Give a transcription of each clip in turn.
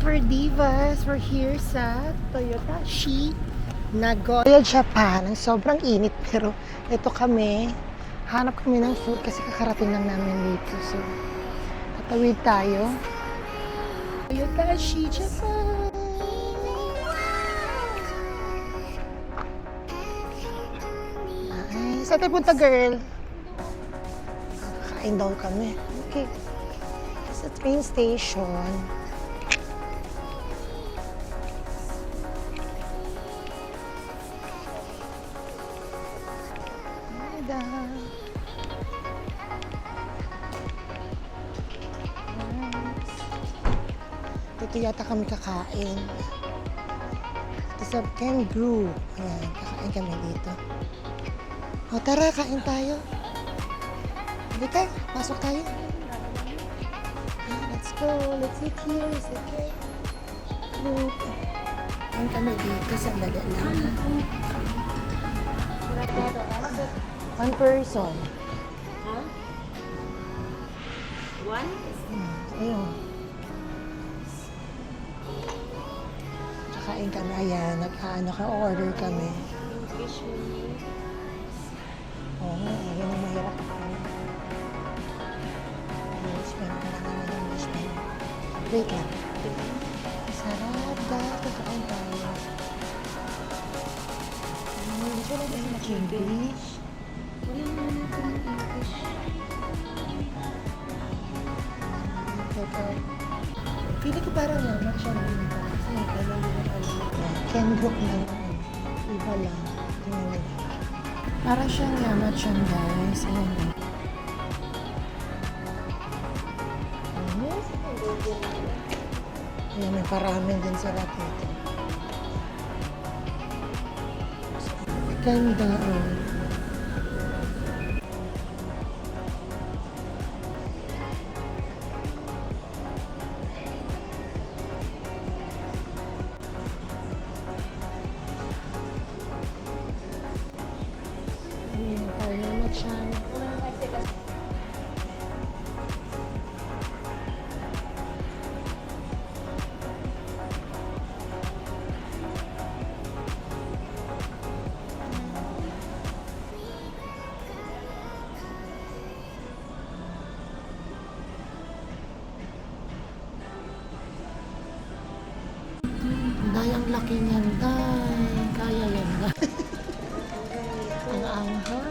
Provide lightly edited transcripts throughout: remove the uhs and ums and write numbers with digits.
for Divas. We're here sa Toyota Nagoya, Japan. Ang sobrang init pero ito kami. Hanap kami ng food kasi kakarating lang namin dito. So, tatawid tayo. Toyota Japan. Ay, saan tayo punta, girl? Kakain daw kami. Okay. Sa train station. Dito yata kami kakain. Ito sa Kangaroo. Ayan, kakain kami dito. O tara, kain tayo. Halika, pasok tayo. Let's go. Let's eat here. Is okay. Look. Kain kami dito sa laga lang. One person. Huh? One? Ayun. Kakain kami. Ayan, order kami. Fish menu. Oo, yun ang mahirap kain. English menu. Kailangan naman English menu. Wait lang. Sarap. Dahil kakain tayo. Hindi ko lang din English. Wala naman ito ng English. Pili ko parang naman siya rin. Kasi kailan din ang alam. Kenbrook na naman. Iba lang. Tingnan nila. Parang siyang yamat siyang guys. Ayan. Ayan, may paramin din sa dito. Ganda oh. Dayang laki niyan, day. Kaya yan, day. Ang anghang.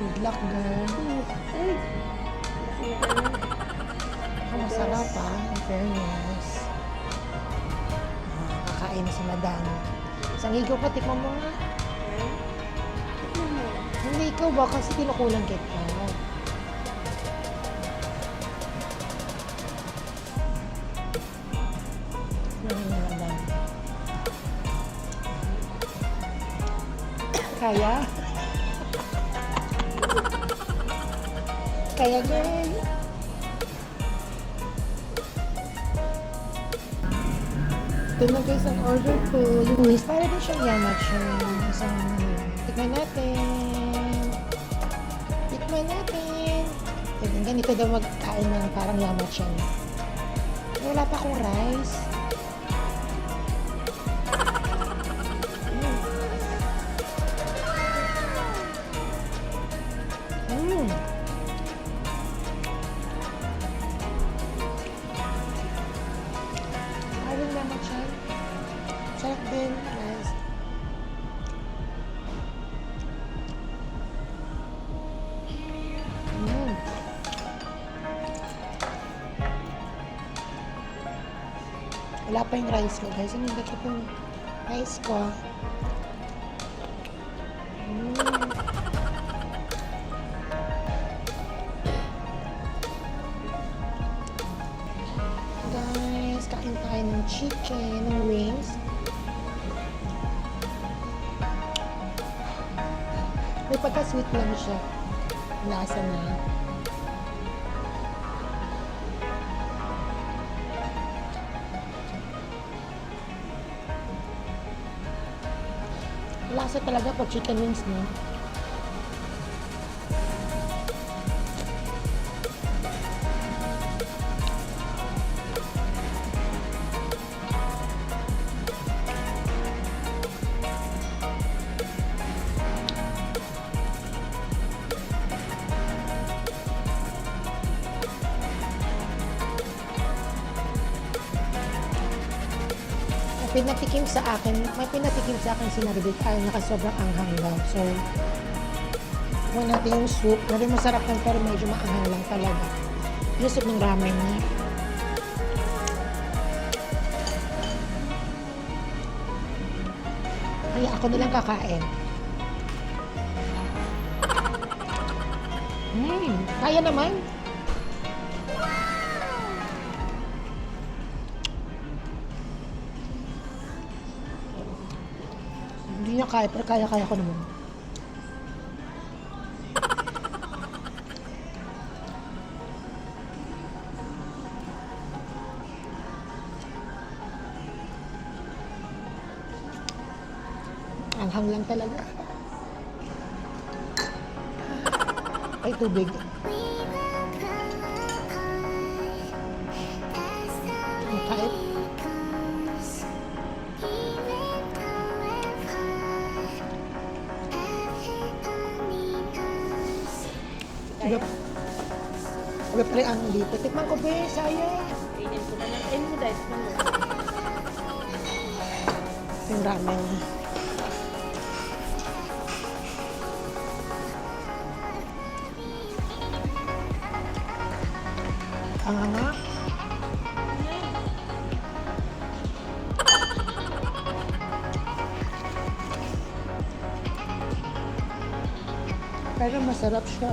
Good luck, girl. Ang masarap, ah. In fairness. Kakain na si madam. Isang higaw pa, tikman mo nga. Hindi ikaw ba? Kasi kinukulang kita. Kaya? Kaya, girl? Ito na guys ang order ko. Yung waist, para din siyang yamat siya. Isang, tikman natin. Tikman natin. Ganito daw magkain ng parang yamat siya. Wala pa akong rice. Ayun naman siya. Sarap din. Nice. Wala pa yung rice ko, guys. Ano ba ito yung rice ko? Guys, kain tayo ng chicken, ng wings. May pagka-sweet lang siya. Lasa na. Lasa talaga pag chicken wings, no? pinatikim sa akin, may pinatikim sa akin si Naribit ay nakasobrang anghang lang. So, kuha natin yung soup. Nari masarap lang pero medyo maanghang lang talaga. Yung soup ng ramen niya. Kaya ako nilang kakain. Kaya naman. Hindi niya kaya, pero kaya ko naman. Anghang lang talaga. Ay, tubig. Ang kait. Agap. Agap rin ang dito. Tikman ko ba sayang. Kainin ko na lang. Kainin mo dahil mo. Yung ramen. Ang nga. Pero masarap siya.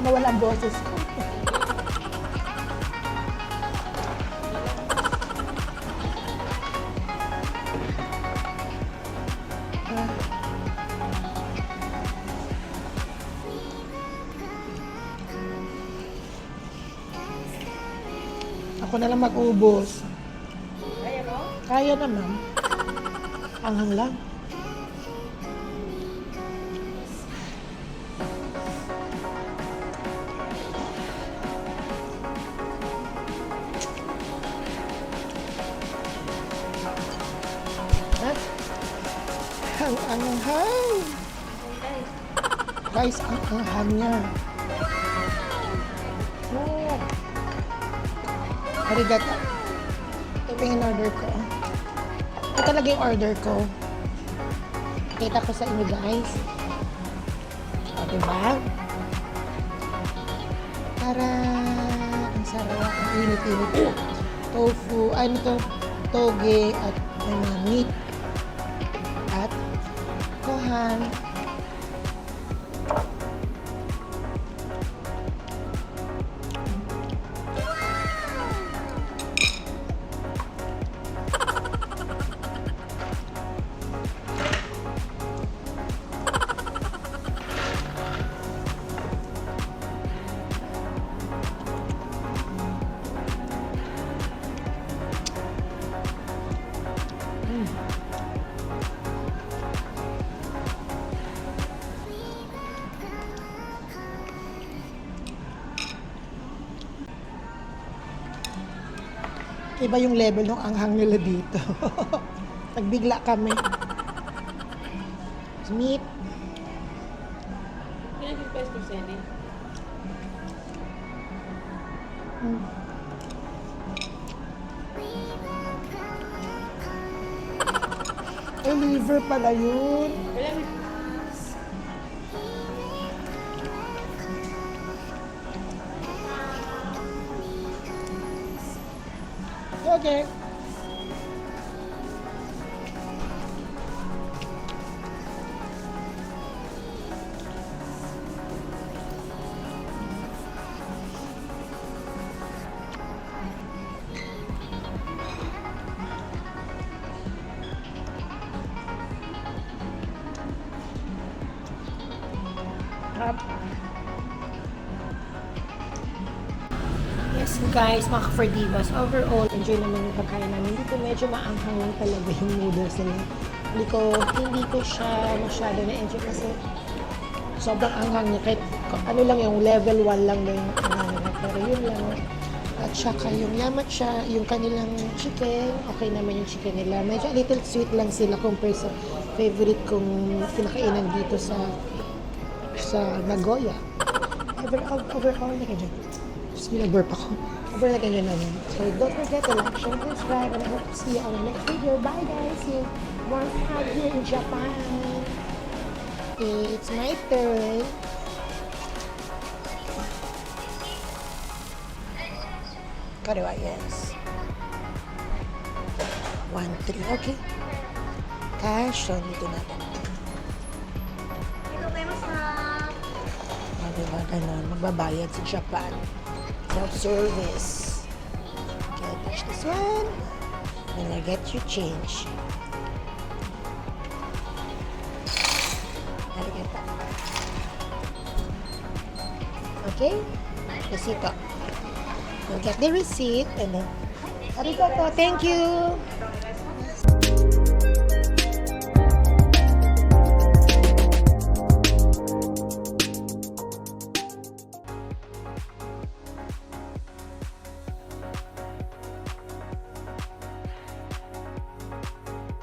Nawala ang boses ko. Ako na lang mag-ubos. Kaya mo? Kaya naman. Anghang lang. At ang anghang. Guys, ang anghang niya. Oh. Arigato. Ito yung order ko. Ito talaga yung order ko. Kita ko sa inyo guys. O, diba? Para ang sarap, ang init-init. Tofu, ano to? Toge at may mga meat. At kohan. Iba yung level ng anghang nila dito. Nagbigla kami. Meat. Pinag-request ko sa inyo. Ay, liver pala yun. Wala mo. Okay. Yes guys, mga ka-Fordivas, overall, enjoy naman yung pagkain namin. Dito medyo maanghang lang talaga yung noodles nila. Hindi ko siya masyado na-enjoy kasi sobrang anghang niya. Kahit ano lang yung level 1 lang na yung anghang nila. Pero yun lang. At saka yung yamatcha, yung kanilang chicken, okay naman yung chicken nila. Medyo a little sweet lang sila compare sa favorite kong kinakainan dito sa Nagoya. Overall na ka dyan. Oops, binag-burp ako. Sobrang nag-enjoy namin. So don't forget to like, share, and subscribe. And I hope to see you on the next video. Bye guys! See you more time here in Japan. It's my turn. Kariwa, yes. 1, 3. Okay. Cash. So, dito natin. Diba, ganun. Magbabayad sa Japan. Self-service. Okay, touch this one. And I get your change. Arigato. Okay? Receipt. You'll get the receipt and then arigato. Thank you.